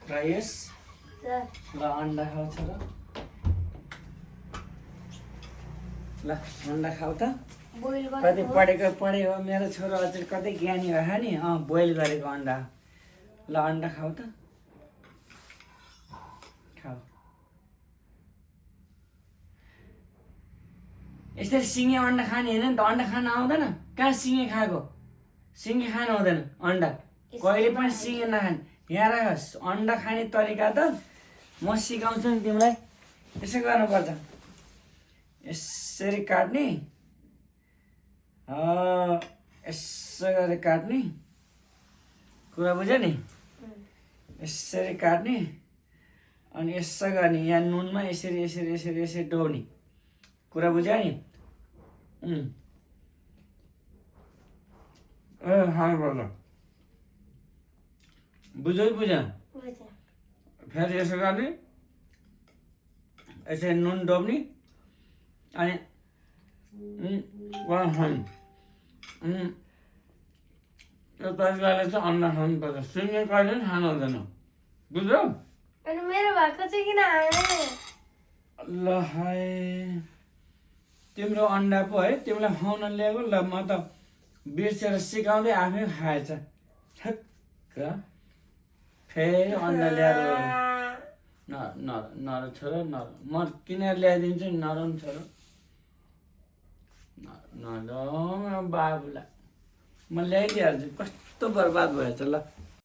rice ल अन्डा खाऊ छोरा ल अन्डा खाऊ त कति पढेको मेरो छोरो अझ कतै ज्ञानी भयो नि बोइल गरेको अन्डा ल अन्डा खाऊ त खाऊ यसरी सिँगे अन्डा खाने होइन नि त अन्डा खान आउँदैन कहाँ सिँगे खाएको सिँगे खानु हुँदैन अन्डा कहिले पनि सिँगे नखाने यहाँ राख अन्डा खाने तरिका त म सिकाउँछु नि तिमीलाई यसो गर्नुपर्छ यसरी काट्ने यसो गरेर काट्ने कुरा बुझ्यो नि यसरी काट्ने अनि यसो गर्ने यहाँ नुनमा यसरी यसरी यसरी यसरी डोब्ने कुरा बुझ्यो नि खानुपर्छ बुझ्यो बुझ्यो फेरि यसो गर्ने यसरी नुन डोब्ने अनि यो तरिकाले चाहिँ अन्डा खानुपर्छ सिँगे कहिले पनि खानु हुँदैन बुझ्यौ अनि मेरो भएको चाहिँ किन हाल्ने ल हाय तिम्रो अन्डा पो है तिमीलाई खुवाउन ल्याएको ल म त बिर्सेर सिकाउँदै आफै खाएछ ठक्क फेरि अन्डा ल्याएर नर छोरो नर म किनेर ल्याइदिन्छु नि नरम छोरो नरम बाबुलाई म ल्याइदिइहाल्छु कस्तो बर्बाद भएछ ल